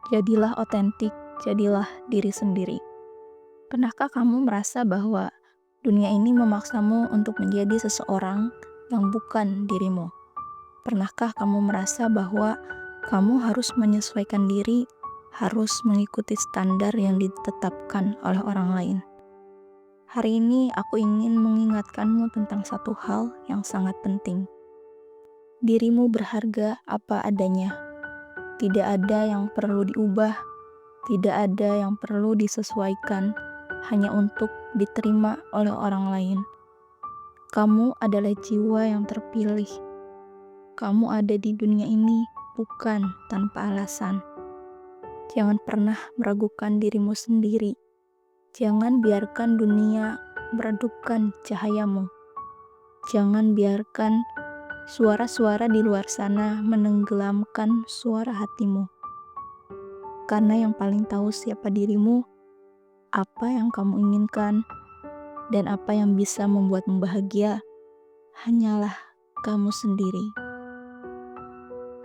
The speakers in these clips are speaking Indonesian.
Jadilah otentik, jadilah diri sendiri. Pernahkah kamu merasa bahwa dunia ini memaksamu untuk menjadi seseorang yang bukan dirimu? Pernahkah kamu merasa bahwa kamu harus menyesuaikan diri, harus mengikuti standar yang ditetapkan oleh orang lain? Hari ini aku ingin mengingatkanmu tentang satu hal yang sangat penting. Dirimu berharga apa adanya. Tidak ada yang perlu diubah, tidak ada yang perlu disesuaikan hanya untuk diterima oleh orang lain. Kamu adalah jiwa yang terpilih. Kamu ada di dunia ini bukan tanpa alasan. Jangan pernah meragukan dirimu sendiri. Jangan biarkan dunia meredupkan cahayamu. Jangan biarkan suara-suara di luar sana menenggelamkan suara hatimu. Karena yang paling tahu siapa dirimu, apa yang kamu inginkan, dan apa yang bisa membuatmu bahagia, hanyalah kamu sendiri.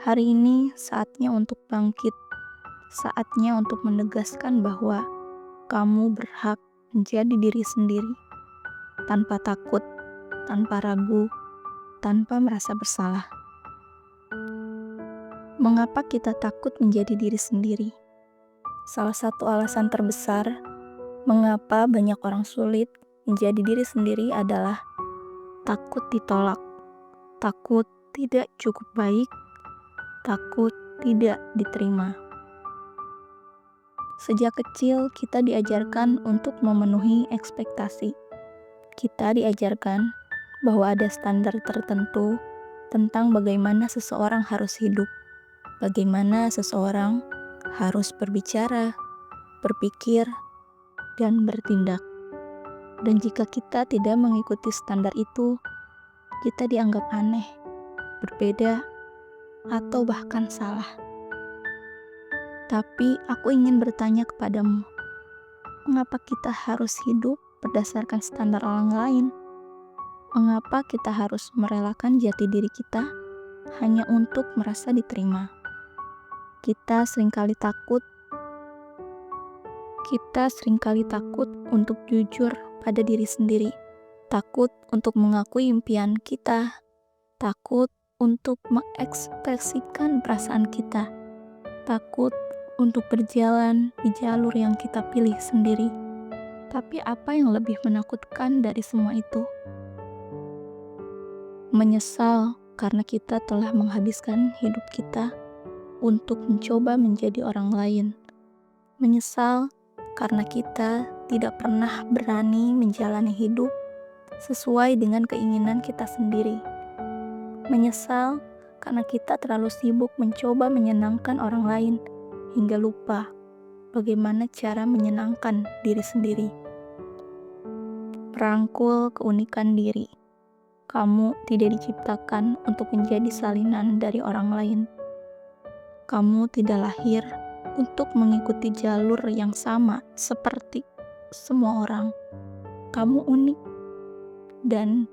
Hari ini saatnya untuk bangkit, saatnya untuk menegaskan bahwa kamu berhak menjadi diri sendiri, tanpa takut, tanpa ragu, tanpa merasa bersalah. Mengapa kita takut menjadi diri sendiri? Salah satu alasan terbesar mengapa banyak orang sulit menjadi diri sendiri adalah takut ditolak, takut tidak cukup baik, takut tidak diterima. Sejak kecil kita diajarkan untuk memenuhi ekspektasi. Kita diajarkan bahwa ada standar tertentu tentang bagaimana seseorang harus hidup, bagaimana seseorang harus berbicara, berpikir, dan bertindak. Dan jika kita tidak mengikuti standar itu, kita dianggap aneh, berbeda, atau bahkan salah. Tapi aku ingin bertanya kepadamu, mengapa kita harus hidup berdasarkan standar orang lain? Mengapa kita harus merelakan jati diri kita hanya untuk merasa diterima? Kita seringkali takut untuk jujur pada diri sendiri, takut untuk mengakui impian kita, takut untuk mengekspresikan perasaan kita, takut untuk berjalan di jalur yang kita pilih sendiri. Tapi apa yang lebih menakutkan dari semua itu? Menyesal karena kita telah menghabiskan hidup kita untuk mencoba menjadi orang lain. Menyesal karena kita tidak pernah berani menjalani hidup sesuai dengan keinginan kita sendiri. Menyesal karena kita terlalu sibuk mencoba menyenangkan orang lain hingga lupa bagaimana cara menyenangkan diri sendiri. Perangkul keunikan diri. Kamu tidak diciptakan untuk menjadi salinan dari orang lain. Kamu tidak lahir untuk mengikuti jalur yang sama seperti semua orang. Kamu unik, dan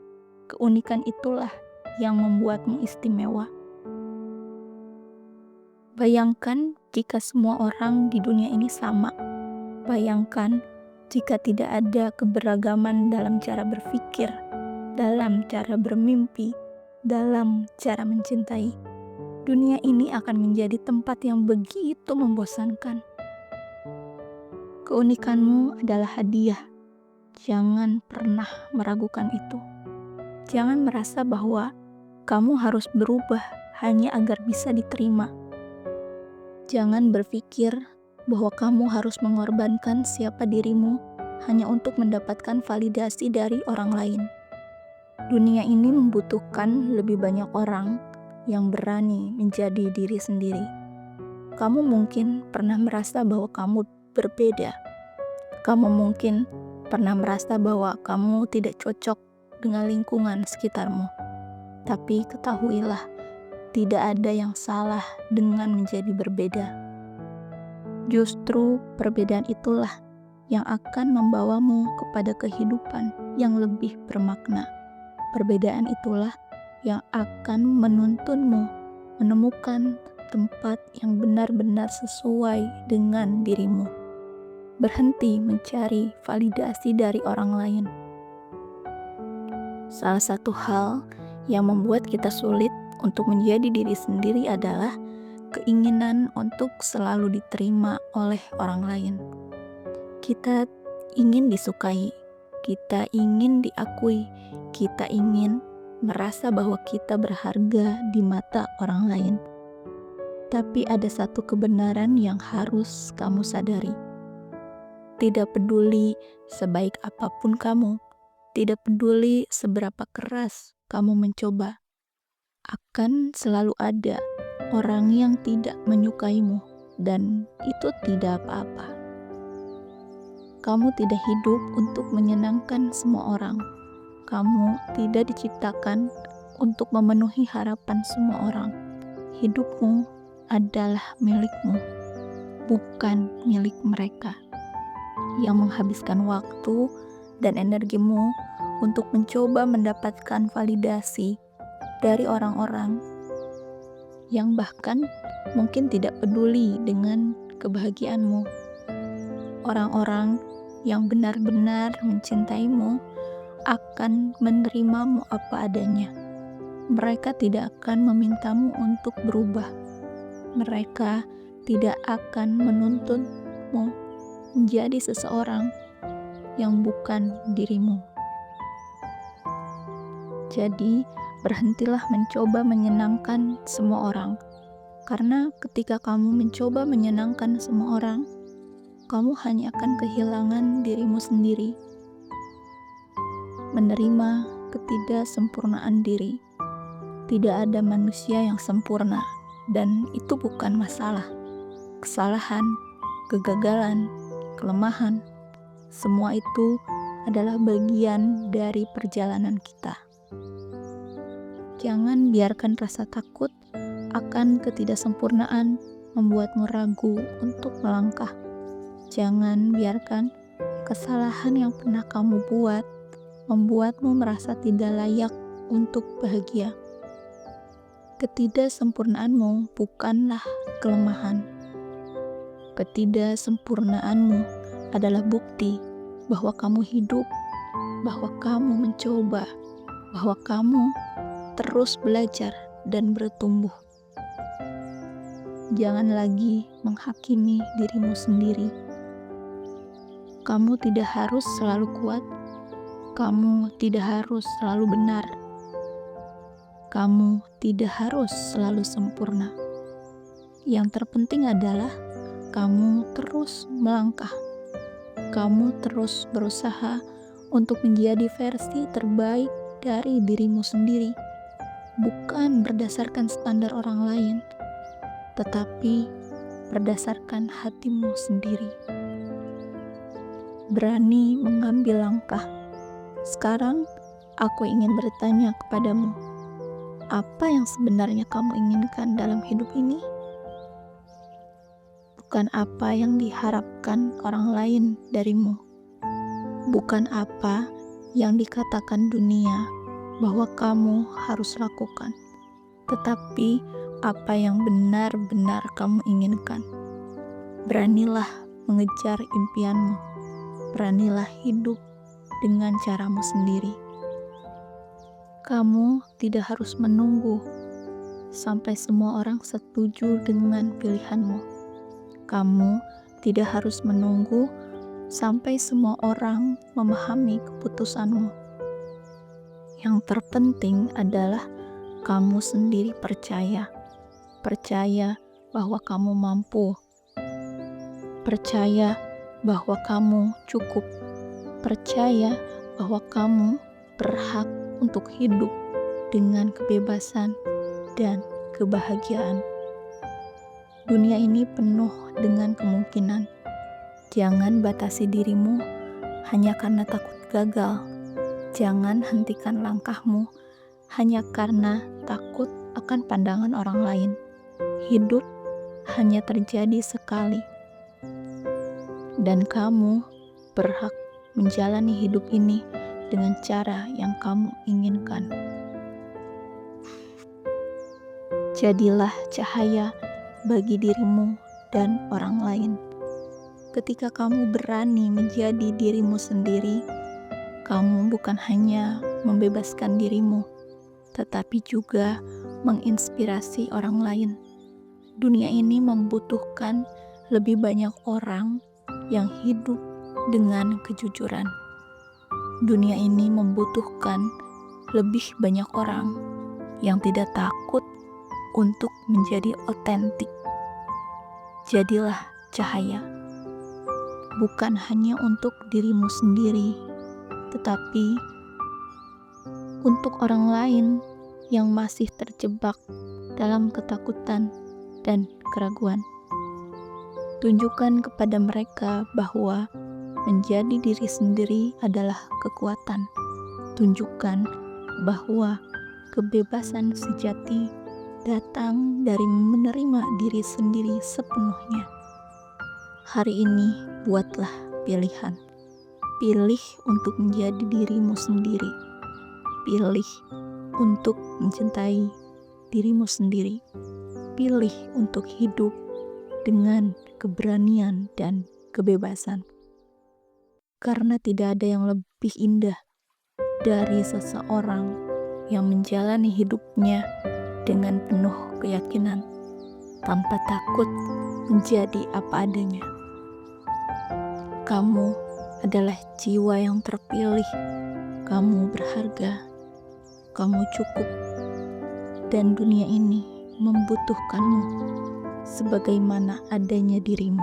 keunikan itulah yang membuatmu istimewa. Bayangkan jika semua orang di dunia ini sama. Bayangkan jika tidak ada keberagaman dalam cara berpikir, dalam cara bermimpi, dalam cara mencintai. Dunia ini akan menjadi tempat yang begitu membosankan. Keunikanmu adalah hadiah. Jangan pernah meragukan itu. Jangan merasa bahwa kamu harus berubah hanya agar bisa diterima. Jangan berpikir bahwa kamu harus mengorbankan siapa dirimu hanya untuk mendapatkan validasi dari orang lain. Dunia ini membutuhkan lebih banyak orang yang berani menjadi diri sendiri. Kamu mungkin pernah merasa bahwa kamu berbeda. Kamu mungkin pernah merasa bahwa kamu tidak cocok dengan lingkungan sekitarmu. Tapi ketahuilah, tidak ada yang salah dengan menjadi berbeda. Justru perbedaan itulah yang akan membawamu kepada kehidupan yang lebih bermakna. Perbedaan itulah yang akan menuntunmu menemukan tempat yang benar-benar sesuai dengan dirimu. Berhenti mencari validasi dari orang lain. Salah satu hal yang membuat kita sulit untuk menjadi diri sendiri adalah keinginan untuk selalu diterima oleh orang lain. Kita ingin disukai, kita ingin diakui, kita ingin merasa bahwa kita berharga di mata orang lain. Tapi ada satu kebenaran yang harus kamu sadari. Tidak peduli sebaik apapun kamu, tidak peduli seberapa keras kamu mencoba, akan selalu ada orang yang tidak menyukaimu, dan itu tidak apa-apa. Kamu tidak hidup untuk menyenangkan semua orang. Kamu tidak diciptakan untuk memenuhi harapan semua orang. Hidupmu adalah milikmu, bukan milik mereka yang menghabiskan waktu dan energimu untuk mencoba mendapatkan validasi dari orang-orang yang bahkan mungkin tidak peduli dengan kebahagiaanmu. Orang-orang yang benar-benar mencintaimu akan menerimamu apa adanya. Mereka tidak akan memintamu untuk berubah. Mereka tidak akan menuntutmu menjadi seseorang yang bukan dirimu. Jadi, berhentilah mencoba menyenangkan semua orang. Karena ketika kamu mencoba menyenangkan semua orang, kamu hanya akan kehilangan dirimu sendiri. Menerima ketidaksempurnaan diri. Tidak ada manusia yang sempurna, dan itu bukan masalah. Kesalahan, kegagalan, kelemahan, semua itu adalah bagian dari perjalanan kita. Jangan biarkan rasa takut akan ketidaksempurnaan membuatmu ragu untuk melangkah. Jangan biarkan kesalahan yang pernah kamu buat membuatmu merasa tidak layak untuk bahagia. Ketidaksempurnaanmu bukanlah kelemahan. Ketidaksempurnaanmu adalah bukti bahwa kamu hidup, bahwa kamu mencoba, bahwa kamu terus belajar dan bertumbuh. Jangan lagi menghakimi dirimu sendiri. Kamu tidak harus selalu kuat. Kamu tidak harus selalu benar. Kamu tidak harus selalu sempurna. Yang terpenting adalah kamu terus melangkah. Kamu terus berusaha untuk menjadi versi terbaik dari dirimu sendiri. Bukan berdasarkan standar orang lain, tetapi berdasarkan hatimu sendiri. Berani mengambil langkah. Sekarang aku ingin bertanya kepadamu, apa yang sebenarnya kamu inginkan dalam hidup ini? Bukan apa yang diharapkan orang lain darimu. Bukan apa yang dikatakan dunia bahwa kamu harus lakukan, tetapi apa yang benar-benar kamu inginkan. Beranilah mengejar impianmu. Beranilah hidup dengan caramu sendiri. Kamu tidak harus menunggu sampai semua orang setuju dengan pilihanmu. Kamu tidak harus menunggu sampai semua orang memahami keputusanmu. Yang terpenting adalah kamu sendiri percaya bahwa kamu mampu, percaya bahwa kamu cukup, percaya bahwa kamu berhak untuk hidup dengan kebebasan dan kebahagiaan. Dunia ini penuh dengan kemungkinan. Jangan batasi dirimu hanya karena takut gagal. Jangan hentikan langkahmu hanya karena takut akan pandangan orang lain. Hidup hanya terjadi sekali, dan kamu berhak menjalani hidup ini dengan cara yang kamu inginkan. Jadilah cahaya bagi dirimu dan orang lain. Ketika kamu berani menjadi dirimu sendiri, kamu bukan hanya membebaskan dirimu, tetapi juga menginspirasi orang lain. Dunia ini membutuhkan lebih banyak orang yang hidup dengan kejujuran. Dunia ini membutuhkan lebih banyak orang yang tidak takut untuk menjadi otentik. Jadilah cahaya, bukan hanya untuk dirimu sendiri, tetapi untuk orang lain yang masih terjebak dalam ketakutan dan keraguan. Tunjukkan kepada mereka bahwa menjadi diri sendiri adalah kekuatan. Tunjukkan bahwa kebebasan sejati datang dari menerima diri sendiri sepenuhnya. Hari ini buatlah pilihan. Pilih untuk menjadi dirimu sendiri. Pilih untuk mencintai dirimu sendiri. Pilih untuk hidup dengan keberanian dan kebebasan. Karena tidak ada yang lebih indah dari seseorang yang menjalani hidupnya dengan penuh keyakinan, tanpa takut menjadi apa adanya. Kamu adalah jiwa yang terpilih. Kamu berharga. Kamu cukup. Dan dunia ini membutuhkanmu sebagaimana adanya dirimu.